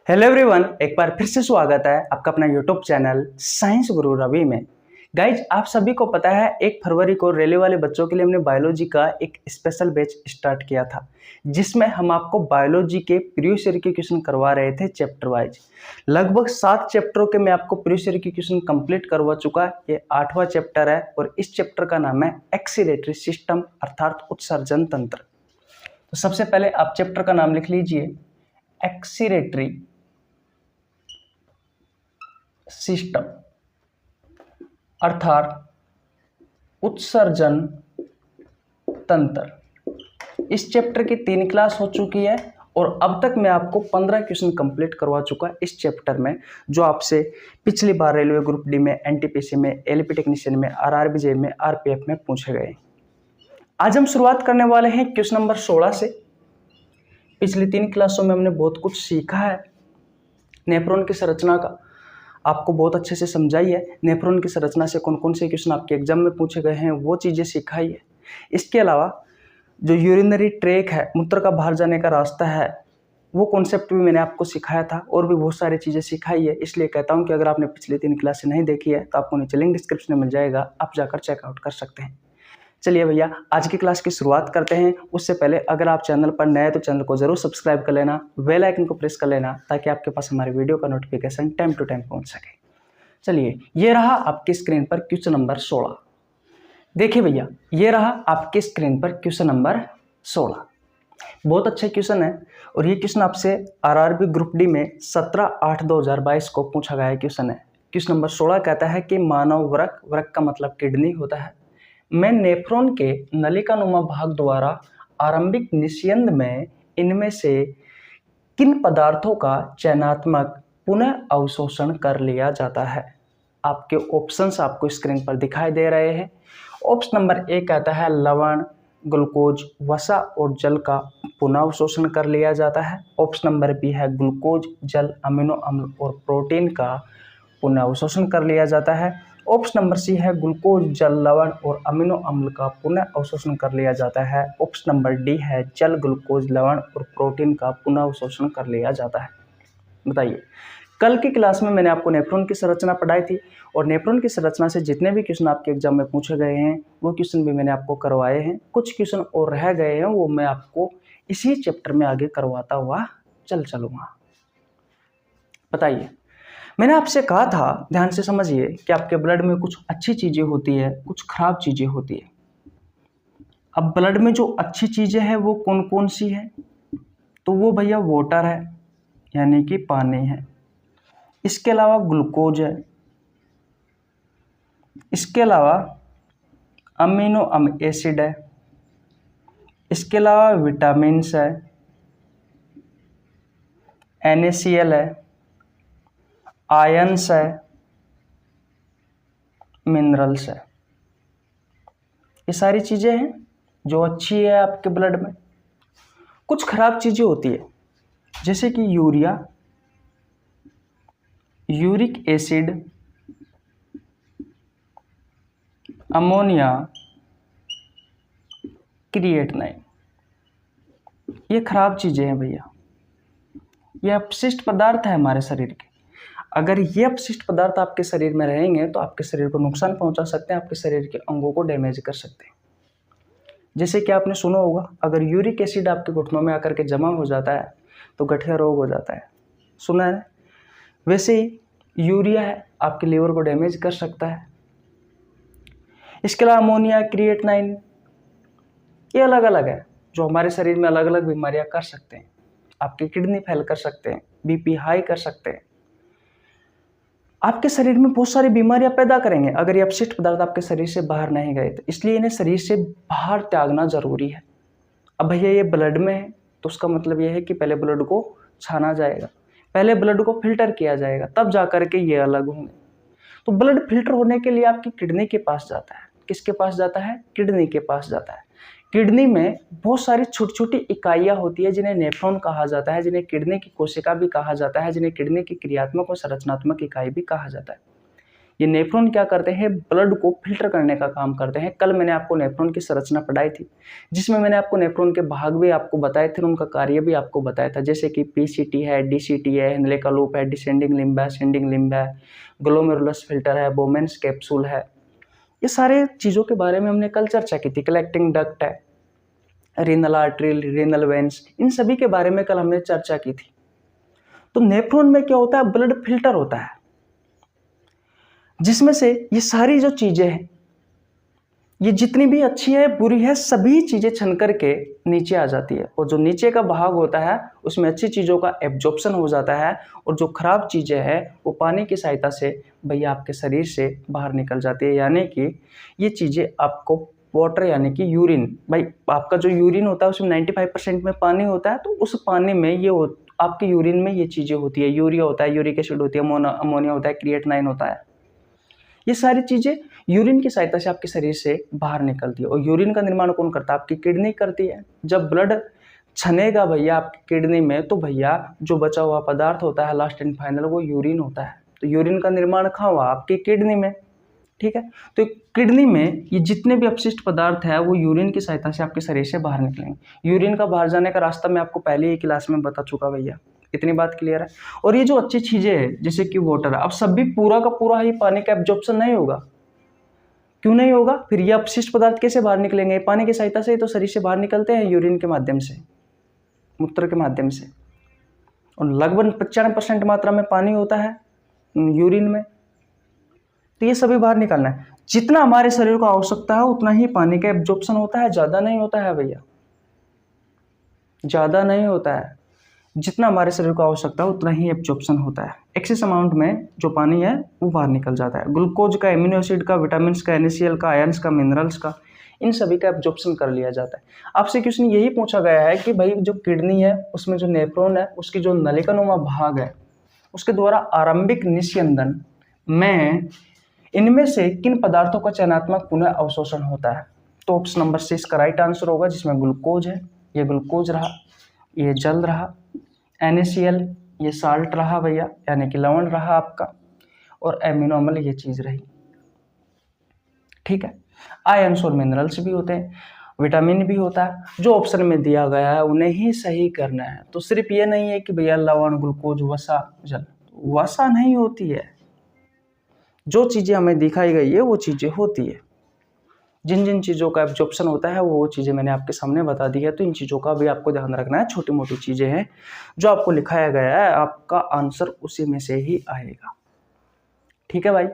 Hello everyone, एक बार फिर से स्वागत है आपका अपना यूट्यूब चैनल साइंस गुरु रवि में। गाइज, आप सभी को पता है 1 फरवरी को रेलवे वाले बच्चों के लिए हमने बायोलॉजी का एक स्पेशल बैच स्टार्ट किया था, जिसमें हम आपको बायोलॉजी के प्रीवियस ईयर के क्वेश्चन करवा रहे थे चैप्टर वाइज। लगभग 7 चैप्टरों के मैं आपको प्रीवियस ईयर के क्वेश्चन कंप्लीट करवा चुका। ये 8वां चैप्टर है और इस चैप्टर का नाम है एक्सीलेटरी सिस्टम अर्थात उत्सर्जन तंत्र। तो सबसे पहले आप चैप्टर का नाम लिख लीजिए, एक्सीलेटरी सिस्टम अर्थात उत्सर्जन तंत्र। इस चैप्टर की 3 क्लास हो चुकी है और अब तक मैं आपको 15 क्वेश्चन कंप्लीट करवा चुका इस चैप्टर में, जो आपसे पिछली बार रेलवे ग्रुप डी में, एनटीपीसी में, एलपी टेक्नीशियन में, आरआरबी में, आरपीएफ में पूछे गए। आज हम शुरुआत करने वाले हैं क्वेश्चन नंबर 16 से। पिछली 3 क्लासों में हमने बहुत कुछ सीखा है। नेफ्रॉन की संरचना का आपको बहुत अच्छे से समझाई है। नेफ्रॉन की संरचना से कौन कौन से क्वेश्चन आपके एग्जाम में पूछे गए हैं वो चीज़ें सिखाई है। इसके अलावा जो यूरिनरी ट्रैक है, मूत्र का बाहर जाने का रास्ता है, वो कॉन्सेप्ट भी मैंने आपको सिखाया था और भी बहुत सारी चीज़ें सिखाई है। इसलिए कहता हूँ कि अगर आपने पिछली 3 क्लासें नहीं देखी है तो आपको नीचे लिंक डिस्क्रिप्शन में मिल जाएगा, आप जाकर चेकआउट कर सकते हैं। चलिए भैया, आज की क्लास की शुरुआत करते हैं। उससे पहले अगर आप चैनल पर नए हैं तो चैनल को जरूर सब्सक्राइब कर लेना, बेल आइकन को प्रेस कर लेना, ताकि आपके पास हमारे वीडियो का नोटिफिकेशन टाइम टू टाइम पहुंच सके। चलिए, ये रहा आपकी स्क्रीन पर क्वेश्चन नंबर 16। देखिए भैया, ये रहा आपके स्क्रीन पर क्वेश्चन नंबर 16। बहुत अच्छा क्वेश्चन है और ये क्वेश्चन आपसे आरआरबी ग्रुप डी में 17/8/2022 को पूछा गया क्वेश्चन है। क्वेश्चन नंबर 16 कहता है कि मानव वृक्क, वृक्क का मतलब किडनी होता है, में नेफ्रॉन के नलिकानुमा भाग द्वारा आरंभिक निस्यंद में इनमें से किन पदार्थों का चयनात्मक पुनः अवशोषण कर लिया जाता है। आपके ऑप्शंस आपको स्क्रीन पर दिखाई दे रहे हैं। ऑप्शन नंबर ए कहता है लवण, ग्लूकोज, वसा और जल का पुनः अवशोषण कर लिया जाता है। ऑप्शन नंबर बी है ग्लूकोज, जल, अमीनो अम्ल और प्रोटीन का पुनः अवशोषण कर लिया जाता है। ऑप्शन नंबर सी है ग्लूकोज, जल, लवण और अमीनो अम्ल का पुनः अवशोषण कर लिया जाता है। ऑप्शन नंबर डी है जल, ग्लूकोज, लवण और प्रोटीन का पुनः अवशोषण कर लिया जाता है। बताइए, कल की क्लास में मैंने आपको नेफ्रॉन की संरचना पढ़ाई थी और नेफ्रॉन की संरचना से जितने भी क्वेश्चन आपके एग्जाम में पूछे गए हैं वो क्वेश्चन भी मैंने आपको करवाए हैं। कुछ क्वेश्चन और रह गए हैं, वो मैं आपको इसी चैप्टर में आगे करवाता हुआ चलूंगा। बताइए, मैंने आपसे कहा था, ध्यान से समझिए, कि आपके ब्लड में कुछ अच्छी चीजें होती है, कुछ खराब चीजें होती है। अब ब्लड में जो अच्छी चीजें हैं वो कौन कौन सी है? तो वो भैया वाटर है, यानी कि पानी है। इसके अलावा ग्लूकोज है। इसके अलावा अमीनो अम्ल एसिड है। इसके अलावा विटामिन्स है, NaCl है, आयंस है, मिनरल्स है। ये सारी चीजें हैं जो अच्छी है आपके ब्लड में। कुछ खराब चीजें होती है, जैसे कि urea, uric acid, ammonia, creatinine. ये खराब चीजें हैं भैया। ये अपशिष्ट पदार्थ है हमारे शरीर के। अगर ये अपशिष्ट पदार्थ आपके शरीर में रहेंगे तो आपके शरीर को नुकसान पहुंचा सकते हैं, आपके शरीर के अंगों को डैमेज कर सकते हैं। जैसे कि आपने सुना होगा, अगर यूरिक एसिड आपके घुटनों में आकर के जमा हो जाता है तो गठिया रोग हो जाता है। सुना है? वैसे ही यूरिया है, आपके लीवर को डैमेज कर सकता है। इसके अलावा अमोनिया, क्रिएटिनिन, ये अलग अलग है जो हमारे शरीर में अलग अलग बीमारियां कर सकते हैं। आपकी किडनी फेल कर सकते हैं, बीपी हाई कर सकते हैं, आपके शरीर में बहुत सारी बीमारियां पैदा करेंगे अगर ये अपशिष्ट पदार्थ आपके शरीर से बाहर नहीं गए तो। इसलिए इन्हें शरीर से बाहर त्यागना जरूरी है। अब भैया ये ब्लड में है तो उसका मतलब ये है कि पहले ब्लड को छाना जाएगा, पहले ब्लड को फिल्टर किया जाएगा, तब जा करके ये अलग होंगे। तो ब्लड फिल्टर होने के लिए आपकी किडनी के पास जाता है। किसके पास जाता है? किडनी के पास जाता है। किडनी में बहुत सारी छोटी छोटी इकाइयां होती है जिन्हें नेफ्रॉन कहा जाता है, जिन्हें किडनी की कोशिका भी कहा जाता है, जिन्हें किडनी की क्रियात्मक और संरचनात्मक इकाई भी कहा जाता है। ये नेफ्रॉन क्या करते हैं, ब्लड को फिल्टर करने का काम करते हैं। कल मैंने आपको नेफ्रॉन की संरचना पढ़ाई थी, जिसमें मैंने आपको नेफ्रॉन के भाग भी आपको बताए थे, उनका कार्य भी आपको बताया था, जैसे कि पीसीटी है, डीसीटी है, हेनले का लूप है, डिसेंडिंग लिम्ब है, असेंडिंग लिम्ब है, ग्लोमेरुलस फिल्टर है, बोमेन्स कैप्सूल है। ये सारे चीज़ों के बारे में हमने कल चर्चा की थी। कलेक्टिंग डक्ट है, रीनल आर्टरी, रीनल वेन्स, इन सभी के बारे में कल हमने चर्चा की थी। तो नेफ्रॉन में क्या होता है, ब्लड फिल्टर होता है, जिसमें से ये सारी जो चीजें हैं, ये जितनी भी अच्छी है बुरी है, सभी चीजें छन करके नीचे आ जाती है, और जो नीचे का भाग होता है उसमें अच्छी चीजों का एब्जॉर्प्शन हो जाता है, और जो खराब चीजें हैं वो पानी की सहायता से भैया आपके शरीर से बाहर निकल जाती है। यानी कि ये चीजें आपको वाटर यानी कि यूरिन, भाई आपका जो यूरिन होता है उसमें 95% में पानी होता है, तो उस पानी में ये आपके यूरिन में ये चीजें होती है, यूरिया होता है, यूरिक एसिड होती है, अमोनिया होता है, क्रिएटिनाइन होता है। ये सारी चीजें यूरिन की सहायता से आपके शरीर से बाहर निकलती है। और यूरिन का निर्माण कौन करता है, आपकी किडनी करती है। जब ब्लड छनेगा भैया आपकी किडनी में, तो भैया जो बचा हुआ पदार्थ होता है लास्ट एंड फाइनल वो यूरिन होता है। तो यूरिन का निर्माण कहाँ हुआ, आपकी किडनी में, ठीक है। तो किडनी में ये जितने भी अपशिष्ट पदार्थ है वो यूरिन की सहायता से आपके शरीर से बाहर निकलेंगे। यूरिन का बाहर जाने का रास्ता मैं आपको पहले ही क्लास में बता चुका भैया, इतनी बात क्लियर है। और ये जो अच्छी चीजें हैं जैसे कि वाटर, अब सब भी पूरा का पूरा ही पानी का एब्जॉर्प्शन नहीं होगा। क्यों नहीं होगा, फिर ये अपशिष्ट पदार्थ कैसे बाहर निकलेंगे, पानी की सहायता से ही तो शरीर से बाहर निकलते हैं, यूरिन के माध्यम से, मूत्र के माध्यम से। और लगभग 95% मात्रा में पानी होता है यूरिन में, तो ये सभी बाहर निकलना है। जितना हमारे शरीर को आवश्यकता है उतना ही पानी का एब्जॉर्प्शन होता है, ज्यादा नहीं होता है भैया, ज्यादा नहीं होता है। जितना हमारे शरीर को आवश्यकता है उतना ही एब्जॉर्प्शन होता है। एक्सेस अमाउंट में जो पानी है वो बाहर निकल जाता है। ग्लूकोज का, एमिनो एसिड का, विटामिन का, NaCl का, आयंस का, मिनरल्स का, इन सभी का एब्जॉर्प्शन कर लिया जाता है। आपसे क्वेश्चन यही पूछा गया है कि भाई जो किडनी है उसमें जो नेफ्रॉन है उसकी जो नलिकानुमा भाग है उसके द्वारा आरंभिक निस्यंदन में इनमें से किन पदार्थों का चयनात्मक पुनः अवशोषण होता है। तो ऑप्शन नंबर 6 इसका राइट आंसर होगा, जिसमें ग्लूकोज है, ये ग्लूकोज रहा, ये जल रहा, NaCl ये साल्ट रहा भैया यानी कि लवण रहा आपका, और एमिनो अम्ल ये चीज रही, ठीक है। आयंस और मिनरल्स भी होते हैं, विटामिन भी होता है। जो ऑप्शन में दिया गया है उन्हें ही सही करना है। तो सिर्फ ये नहीं है कि भैया लवण, ग्लूकोज, वसा, जल, वसा नहीं होती है। जो चीजें हमें दिखाई गई है वो चीजें होती है। जिन जिन चीज़ों का एब्जॉर्प्शन होता है वो चीज़ें मैंने आपके सामने बता दी है। तो इन चीज़ों का भी आपको ध्यान रखना है, छोटी मोटी चीज़ें हैं जो आपको लिखाया गया है, आपका आंसर उसी में से ही आएगा, ठीक है भाई।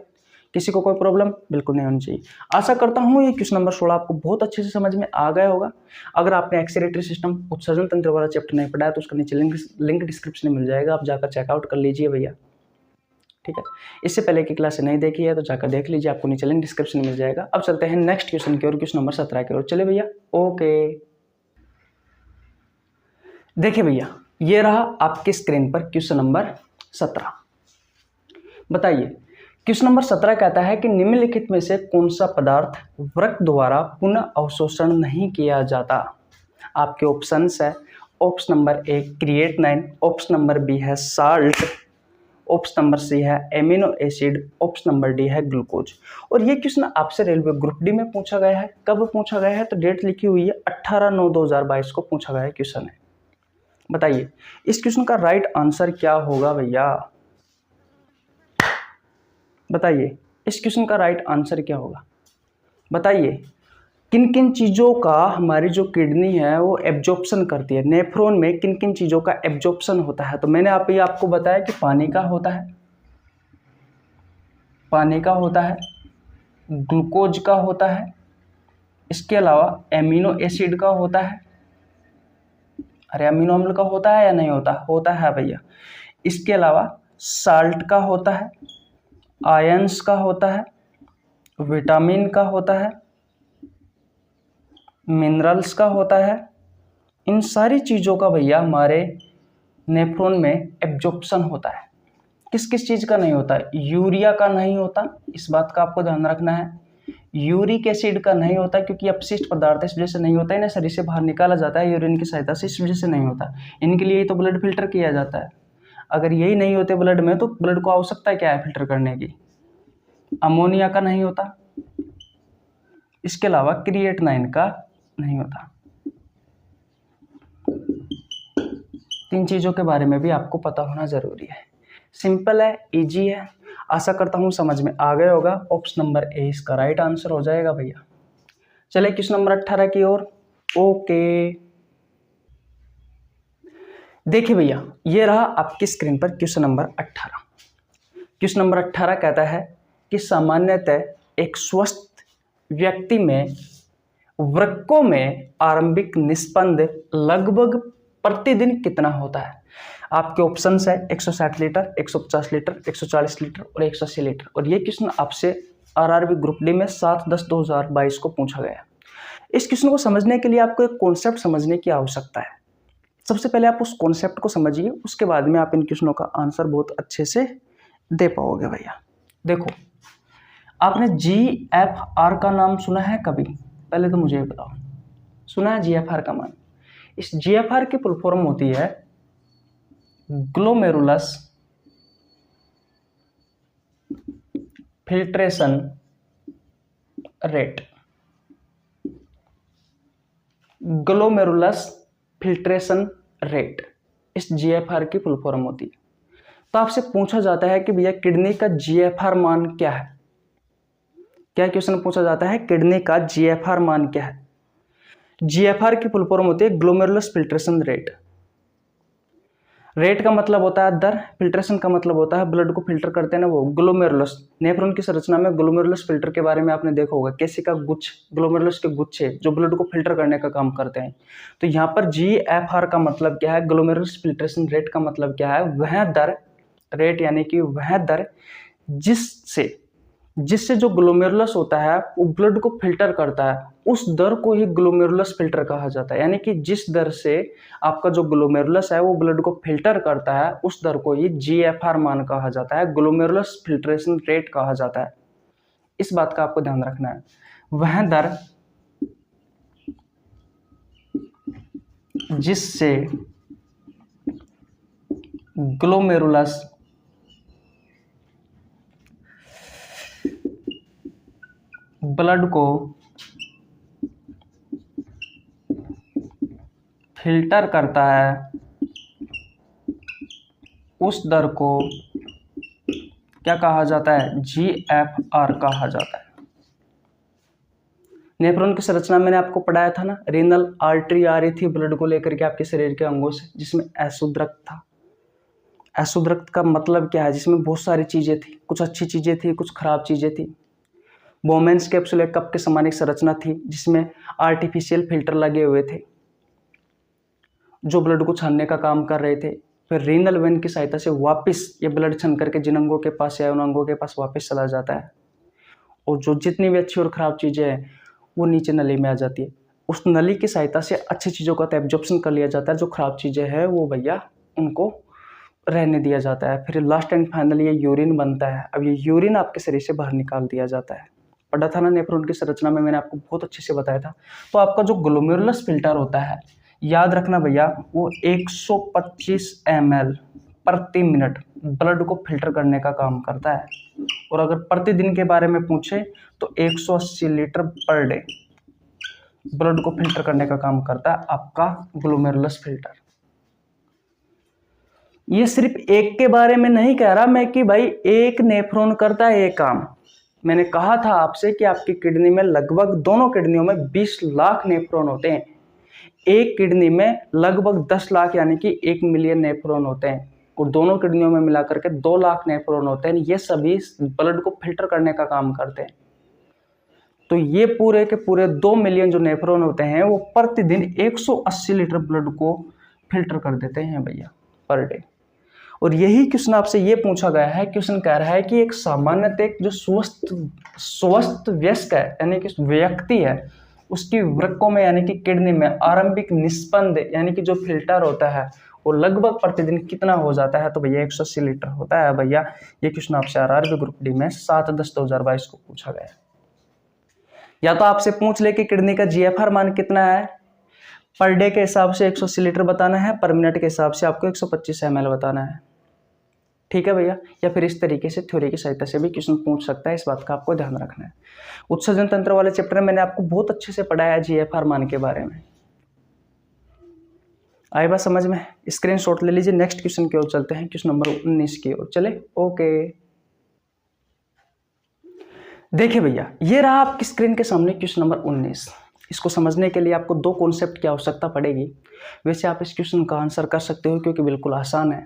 किसी को कोई प्रॉब्लम बिल्कुल नहीं होनी चाहिए। आशा करता हूँ ये क्वेश्चन नंबर 16 आपको बहुत अच्छे से समझ में आ गया होगा। अगर आपने एक्सक्रीटरी सिस्टम, उत्सर्जन तंत्र वाला चैप्टर नहीं पढ़ा है तो उसका नीचे लिंक डिस्क्रिप्शन में मिल जाएगा, आप जाकर चेकआउट कर लीजिए भैया, ठीक है। इससे पहले की क्लास नहीं देखी है तो जाकर देख लीजिए, आपको नीचे लिंक डिस्क्रिप्शन में मिल जाएगा। अब चलते हैं नेक्स्ट क्वेश्चन की ओर, क्वेश्चन नंबर 17 की ओर। चले भैया, ओके। देखिए भैया, ये रहा आपके स्क्रीन पर क्वेश्चन नंबर 17। बताइए, क्वेश्चन नंबर 17 कहता है कि निम्नलिखित में से कौन सा पदार्थ वृक्क द्वारा पुनः अवशोषण नहीं किया जाता। आपके ऑप्शंस है, option number A creatinine, option number B है साल्ट, ऑप्शन नंबर C है amino acid, option number D है ग्लूकोज। और ये क्वेश्चन आपसे रेलवे ग्रुप डी में पूछा गया है। कब पूछा गया है, तो डेट लिखी हुई है 18/9/2022 को पूछा गया है क्वेश्चन है। बताइए इस क्वेश्चन का राइट आंसर क्या होगा भैया, बताइए इस क्वेश्चन का राइट आंसर क्या होगा। बताइए किन किन चीज़ों का हमारी जो किडनी है वो एब्जॉर्प्शन करती है, नेफ्रॉन में किन किन चीज़ों का एब्जॉर्प्शन होता है। तो मैंने आपको बताया कि पानी का होता है, पानी का होता है, ग्लूकोज का होता है, इसके अलावा एमिनो एसिड का होता है, अरे अमीनो अम्ल का होता है या नहीं होता, होता है भैया। इसके अलावा साल्ट का होता है, आयंस का होता है, विटामिन का होता है, मिनरल्स का होता है। इन सारी चीज़ों का भैया हमारे नेफ्रॉन में एब्जॉर्प्शन होता है। किस किस चीज़ का नहीं होता है, यूरिया का नहीं होता, इस बात का आपको ध्यान रखना है। यूरिक एसिड का नहीं होता क्योंकि अपशिष्ट पदार्थ है, इस वजह से नहीं होता है, इन्हें शरीर से बाहर निकाला जाता है यूरिन की सहायता से, इस वजह से नहीं होता। इनके लिए तो ब्लड फिल्टर किया जाता है। अगर यही नहीं होते ब्लड में तो ब्लड को आवश्यकता क्या है फिल्टर करने की, अमोनिया का नहीं होता, इसके अलावा क्रिएटिनाइन का नहीं होता। 3 चीज़ों के बारे में भी आपको पता होना ज़रूरी है। सिंपल है, इजी है, आशा करता हूँ समझ में आ गया होगा। ऑप्शन नंबर ए इसका राइट आंसर हो जाएगा भैया। चले क्वेश्चन नंबर 18 की ओर। ओके, देखिए भैया, ये रहा आपकी स्क्रीन पर क्वेश्चन नंबर 18। क्वेश्चन नंबर 18 कहता है कि सामान्यतः एक स्वस्थ व्यक्ति में वृक्कों में आरंभिक निस्पंद लगभग प्रतिदिन कितना होता है। आपके ऑप्शंस है 160 लीटर, 150 लीटर, 140 लीटर और 180 लीटर। और ये क्वेश्चन आपसे आरआरबी ग्रुप डी में 7/10/2022 को पूछा गया। इस क्वेश्चन को समझने के लिए आपको एक कॉन्सेप्ट समझने की आवश्यकता है। सबसे पहले आप उस कॉन्सेप्ट को समझिए, उसके बाद में आप इन क्वेश्चनों का आंसर बहुत अच्छे से दे पाओगे भैया। देखो, आपने GFR का नाम सुना है कभी? पहले तो मुझे बताओ, सुना है GFR का मान? इस GFR की फुल फॉर्म होती है glomerulus filtration rate. Glomerulus filtration rate इस GFR की फुल फॉर्म होती है। तो आपसे पूछा जाता है कि भैया किडनी का GFR मान क्या है? क्या क्वेश्चन पूछा जाता है, किडनी का GFR मान क्या है? GFR की फुल फॉर्म होती है ग्लोमेरुलस फिल्ट्रेशन रेट। रेट का मतलब होता है दर, फिल्ट्रेशन का मतलब होता है ब्लड को फिल्टर करते हैं ना वो। ग्लोमेरुलस, नेफ्रॉन की संरचना में ग्लोमेरुलस फिल्टर के बारे में आपने देखा होगा, केसिका गुच्छ, ग्लोमेरुलस के गुच्छे जो ब्लड को फिल्टर करने का काम करते हैं। तो यहाँ पर GFR का मतलब क्या है, ग्लोमेरुलस फिल्ट्रेशन रेट का मतलब क्या है, वह दर, रेट यानी कि वह दर जिससे जो ग्लोमेरुलस होता है वो ब्लड को फिल्टर करता है, उस दर को ही ग्लोमेरुलस फिल्टर कहा जाता है। यानी कि जिस दर से आपका जो ग्लोमेरुलस है वो ब्लड को फिल्टर करता है, उस दर को ही GFR मान कहा जाता है, ग्लोमेरुलस फिल्ट्रेशन रेट कहा जाता है। इस बात का आपको ध्यान रखना है। वह दर जिससे ग्लोमेरुलस ब्लड को फिल्टर करता है, उस दर को क्या कहा जाता है, GFR कहा जाता है। नेफ्रॉन की संरचना मैंने आपको पढ़ाया था ना, रीनल आर्टरी आ रही थी ब्लड को लेकर के आपके शरीर के अंगों से, जिसमें अशुद्ध रक्त था। अशुद्ध रक्त का मतलब क्या है, जिसमें बहुत सारी चीजें थी, कुछ अच्छी चीजें थी, कुछ खराब चीजें थी। बोमेंस कैप्सूल एक कप के समान एक संरचना थी, जिसमें आर्टिफिशियल फिल्टर लगे हुए थे जो ब्लड को छानने का काम कर रहे थे। फिर रीनल वेन की सहायता से वापस ये ब्लड छन करके जिन अंगों के पास या उन अंगों के पास वापस चला जाता है, और जो जितनी भी अच्छी और खराब चीजें हैं वो नीचे नली में आ जाती है। उस नली की सहायता से अच्छी चीजों का एब्जॉर्प्शन कर लिया जाता है, जो खराब चीजें हैं वो भैया उनको रहने दिया जाता है। फिर लास्ट एंड फाइनल ये यूरिन बनता है। अब ये यूरिन आपके शरीर से बाहर निकाल दिया जाता है। पढ़ा था ना नेफ्रॉन की संरचना में, मैंने आपको बहुत अच्छे से बताया था। तो आपका जो ग्लोमेरुलस फिल्टर होता है, याद रखना भैया, वो 125 ml प्रति मिनट ब्लड को फिल्टर करने का काम करता है। और अगर प्रतिदिन के बारे में पूछे तो 180 लीटर पर डे ब्लड को फिल्टर करने का काम करता है आपका ग्लोमेरुलस फिल्टर। ये सिर्फ एक के बारे में नहीं कह रहा मैं कि भाई एक नेफ्रॉन करता है ये काम। मैंने कहा था आपसे कि आपकी किडनी में लगभग, दोनों किडनियों में 20 लाख नेफ्रॉन होते हैं। एक किडनी में लगभग 10 लाख यानी कि 1 मिलियन नेफ्रॉन होते हैं, और दोनों किडनियों में मिलाकर के 2 लाख नेफ्रॉन होते हैं। ये सभी ब्लड को फिल्टर करने का काम करते हैं। तो ये पूरे के पूरे 2 मिलियन जो नेफ्रॉन होते हैं वो प्रतिदिन 180 लीटर ब्लड को फिल्टर कर देते हैं भैया पर डे। और यही क्वेश्चन आपसे ये पूछा गया है। क्वेश्चन कह रहा है कि एक सामान्यतः जो स्वस्थ वयस्क है यानी कि व्यक्ति है, उसकी वृक्कों में यानी कि किडनी में आरंभिक निस्पंद यानी कि जो फिल्टर होता है वो लगभग प्रतिदिन कितना हो जाता है, तो भैया 180 लीटर होता है भैया। ये क्वेश्चन आपसे आरआरबी ग्रुप डी में 7/10/2022 को पूछा गया। या तो आपसे पूछ ले कि किडनी का GFR मान कितना है, पर डे के हिसाब से 180 लीटर बताना है, पर मिनट के हिसाब से आपको 125 ml बताना है। ठीक है भैया, या फिर इस तरीके से थ्योरी की सहायता से भी क्वेश्चन पूछ सकता है, इस बात का आपको ध्यान रखना है। उत्सर्जन तंत्र वाले चैप्टर में मैंने आपको बहुत अच्छे से पढ़ाया जीएफआर मान के बारे में। आई बात समझ में? स्क्रीनशॉट ले लीजिए। नेक्स्ट क्वेश्चन की ओर चलते हैं, क्वेश्चन नंबर 19 की ओर चले। ओके, देखिए भैया, ये रहा आपकी स्क्रीन के सामने क्वेश्चन नंबर 19। इसको समझने के लिए आपको दो कॉन्सेप्ट की आवश्यकता पड़ेगी। वैसे आप इस क्वेश्चन का आंसर कर सकते हो क्योंकि बिल्कुल आसान है।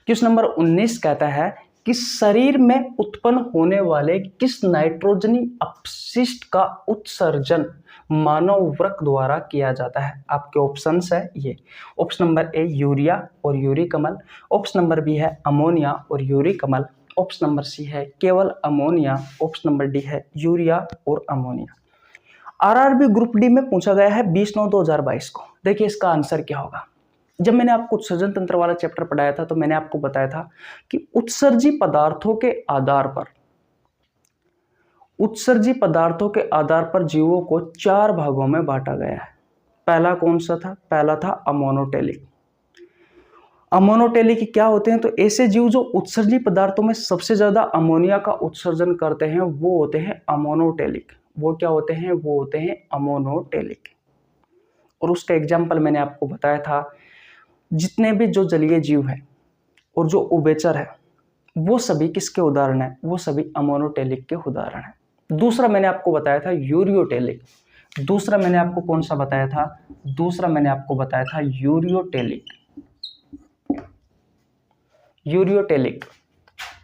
क्वेश्चन नंबर 19 कहता है कि शरीर में उत्पन्न होने वाले किस नाइट्रोजनी अपशिष्ट का उत्सर्जन मानव वृक्क द्वारा किया जाता है। आपके ऑप्शंस है ये। ऑप्शन नंबर ए यूरिया और यूरिक अम्ल, ऑप्शन नंबर बी है अमोनिया और यूरिक अम्ल, ऑप्शन नंबर सी है केवल अमोनिया, ऑप्शन नंबर डी है यूरिया और अमोनिया। आरआरबी ग्रुप डी में पूछा गया है 20/9/2022 को। देखिए इसका आंसर क्या होगा। जब मैंने आपको उत्सर्जन तंत्र वाला चैप्टर पढ़ाया था तो मैंने आपको बताया था कि उत्सर्जी पदार्थों के आधार पर जीवों को 4 भागों में बांटा गया है। पहला कौन सा था? पहला था अमोनोटेलिक। अमोनोटेलिक क्या होते हैं? तो ऐसे जीव जो उत्सर्जी पदार्थों में सबसे ज्यादा अमोनिया का उत्सर्जन करते हैं वो होते हैं अमोनोटेलिक। वो क्या होते हैं? वो होते हैं अमोनोटेलिक। और उसका एग्जाम्पल मैंने आपको बताया था, जितने भी जो जलीय जीव है और जो उभयचर है वो सभी किसके उदाहरण है? वो सभी अमोनोटेलिक के उदाहरण है। दूसरा मैंने आपको बताया था यूरियोटेलिक। दूसरा मैंने आपको कौन सा बताया था? दूसरा मैंने आपको बताया था यूरियोटेलिक। यूरियोटेलिक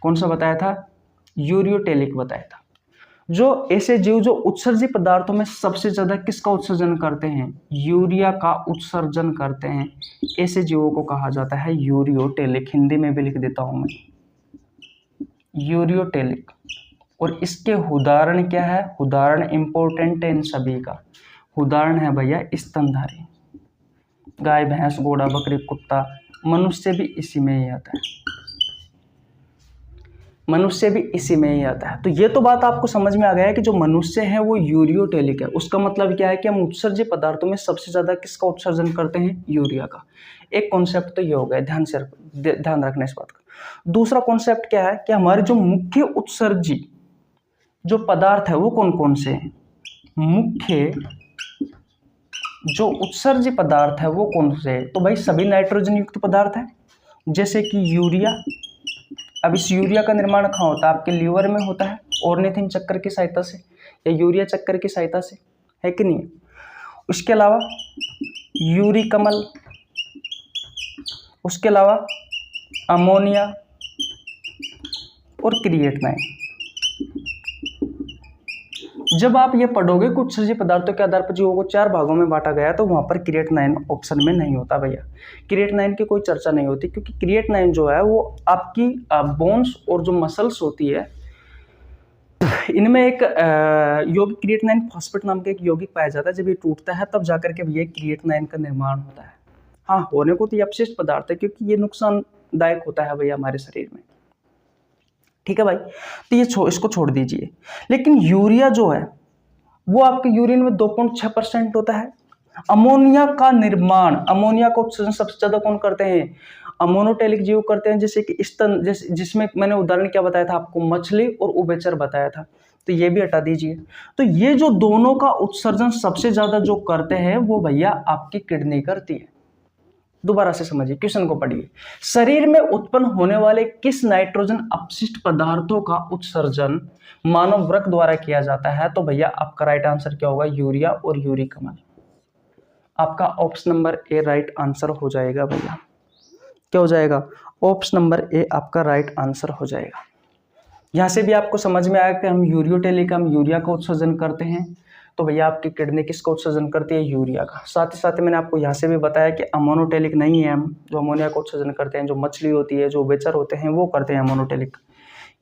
कौन सा बताया था? यूरियोटेलिक बताया था। जो ऐसे जीव जो उत्सर्जी पदार्थों में सबसे ज्यादा किसका उत्सर्जन करते हैं? यूरिया का उत्सर्जन करते हैं। ऐसे जीवों को कहा जाता है यूरियोटेलिक। हिंदी में भी लिख देता हूं मैं, यूरियोटेलिक। और इसके उदाहरण क्या है? उदाहरण इंपॉर्टेंट है इन सभी का। उदाहरण है भैया स्तनधारी, गाय, भैंस, घोड़ा, बकरी, कुत्ता, मनुष्य भी इसी में ही आता है। मनुष्य भी इसी में ही आता है। तो ये तो बात आपको समझ में आ गया है कि जो मनुष्य है वो यूरियोटेलिक है। उसका मतलब क्या है कि हम उत्सर्जी पदार्थों में सबसे ज्यादा किसका उत्सर्जन करते हैं? यूरिया का। एक कॉन्सेप्ट तो ये हो गया, ध्यान रखना इस बात का। दूसरा कॉन्सेप्ट क्या है कि हमारे जो मुख्य उत्सर्जी जो पदार्थ है वो कौन कौन से हैं? मुख्य जो उत्सर्जी पदार्थ है वो कौन से है? तो भाई सभी नाइट्रोजन युक्त पदार्थ है, जैसे कि यूरिया। अब इस यूरिया का निर्माण कहाँ होता है? आपके लीवर में होता है, ऑर्निथिन चक्कर की सहायता से या यूरिया चक्कर की सहायता से, है कि नहीं? उसके अलावा यूरिक अम्ल, उसके अलावा अमोनिया और क्रिएटिनाइन। जब आप ये पढ़ोगे कि उत्सर्जी पदार्थों के आधार पर जीवों को 4 भागों में बांटा गया तो वहां पर क्रिएटिनाइन ऑप्शन में नहीं होता भैया। क्रिएटिनाइन की कोई चर्चा नहीं होती, क्योंकि क्रिएटिनाइन जो है वो आपकी बोन्स और जो मसल्स होती है इनमें एक यौगिक क्रिएटिनाइन फॉस्फेट नाम का एक यौगिक पाया जाता है। जब ये टूटता है तब जाकर के भैया क्रिएटिनाइन का निर्माण होता है। हाँ, होने को तो ये अपशिष्ट पदार्थ है क्योंकि ये नुकसानदायक होता है भैया हमारे शरीर में। ठीक है भाई, तो ये इसको छोड़ दीजिए। लेकिन यूरिया जो है वो आपके यूरिन में 2.6% होता है। अमोनिया का निर्माण, अमोनिया का उत्सर्जन सबसे ज्यादा कौन करते हैं? अमोनोटेलिक जीव करते हैं, जैसे कि स्तन, जिसमें मैंने उदाहरण क्या बताया था आपको? मछली और उभयचर बताया था। तो ये भी हटा दीजिए। तो ये जो दोनों का उत्सर्जन सबसे ज्यादा जो करते हैं वो भैया आपकी किडनी करती है। दोबारा से समझिए, क्वेश्चन को पढ़िए। शरीर में उत्पन्न होने वाले किस नाइट्रोजन अपशिष्ट पदार्थों का उत्सर्जन मानव वृक्क द्वारा किया जाता है? तो भैया आपका राइट आंसर क्या होगा? यूरिया और यूरिक अम्ल। आपका option number A right answer हो जाएगा भैया। क्या हो जाएगा? ऑप्शन नंबर ए आपका राइट आंसर हो जाएगा। यहां से भी आपको समझ में आया कि हम यूरियोटेलिक, हम यूरिया का उत्सर्जन करते हैं, तो भैया आपकी किडनी किसका उत्सर्जन करती है? यूरिया का। साथ ही साथ मैंने आपको यहाँ से भी बताया कि अमोनोटेलिक नहीं है, हम जो अमोनिया का उत्सर्जन करते हैं, जो मछली होती है, जो उभयचर होते हैं वो करते हैं अमोनोटेलिक।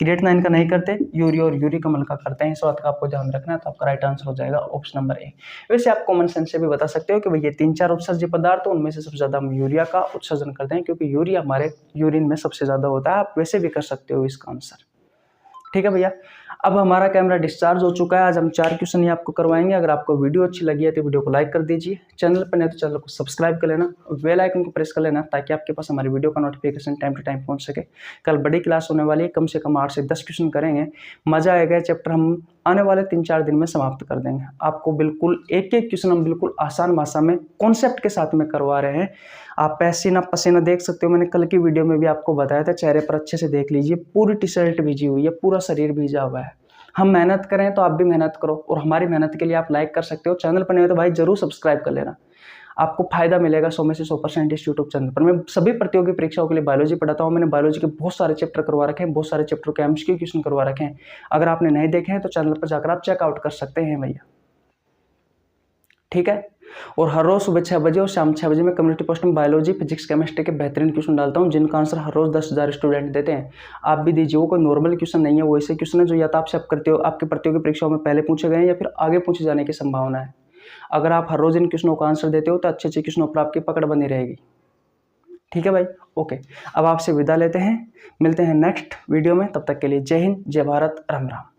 क्रिएटिनाइन का नहीं करते, यूरिया और यूरिक अम्ल का करते हैं। इस बात का आपको ध्यान रखना है। तो आपका राइट आंसर हो जाएगा ऑप्शन नंबर ए। वैसे आप कॉमन सेंस से भी बता सकते हो कि भैया 3-4 उत्सर्जी पदार्थ तो उनमें से सबसे ज्यादा हम यूरिया का उत्सर्जन करते हैं, क्योंकि यूरिया हमारे यूरिन में सबसे ज्यादा होता है। आप वैसे भी कर सकते हो इसका आंसर। ठीक है भैया, अब हमारा कैमरा डिस्चार्ज हो चुका है। आज हम 4 क्वेश्चन ही आपको करवाएंगे। अगर आपको वीडियो अच्छी लगी है तो वीडियो को लाइक कर दीजिए, चैनल पर नहीं तो चैनल को सब्सक्राइब कर लेना, बेल आइकन को प्रेस कर लेना ताकि आपके पास हमारी वीडियो का नोटिफिकेशन टाइम टू टाइम पहुंच सके। कल बड़ी क्लास होने वाली है, कम से कम 8 से 10 क्वेश्चन करेंगे, मजा आएगा। चैप्टर हम आने वाले 3-4 दिन में समाप्त कर देंगे। आपको बिल्कुल एक एक क्वेश्चन हम बिल्कुल आसान भाषा में कॉन्सेप्ट के साथ में करवा रहे हैं। आप पसीना पसीना देख सकते हो, मैंने कल की वीडियो में भी आपको बताया था, चेहरे पर अच्छे से देख लीजिए, पूरी टी शर्ट भीजी हुई है, पूरा शरीर भीजा हुआ है। हम मेहनत करें तो आप भी मेहनत करो, और हमारी मेहनत के लिए आप लाइक कर सकते हो। चैनल पर नहीं हो तो भाई जरूर सब्सक्राइब कर लेना, आपको फायदा मिलेगा 100 में से 100% इस यूट्यूब चैनल पर। मैं सभी प्रतियोगी परीक्षाओं के लिए बायोलॉजी पढ़ाता हूँ। मैंने बायोलॉजी के बहुत सारे चैप्टर करवा रखे हैं, बहुत सारे चैप्टर के एमसीक्यू क्वेश्चन करवा रखे हैं। अगर आपने नहीं देखे हैं तो चैनल पर जाकर आप चेकआउट कर सकते हैं भैया, ठीक है। और हर रोज सुबह 6 बजे और शाम 6 बजे मैं कम्युनिटी पोस्ट में बायोलॉजी, फिजिक्स, केमिस्ट्री के बेहतरीन क्वेश्चन डालता हूं, जिनका आंसर हर रोज 10,000 स्टूडेंट देते हैं। आप भी दीजिए, वो कोई नॉर्मल क्वेश्चन नहीं है, वो ऐसे क्वेश्चन है जो या तो आपसे करते हो आपके प्रतियोगी परीक्षाओं में पहले पूछे गए हैं या फिर आगे पूछे जाने की संभावना है। अगर आप हर रोज इन क्वेश्चनों का आंसर देते हो तो अच्छे अच्छे क्वेश्चनों पर आपकी पकड़ बनी रहेगी, ठीक है भाई। ओके, अब आपसे विदा लेते हैं, मिलते हैं नेक्स्ट वीडियो में। तब तक के लिए जय हिंद, जय भारत, राम राम।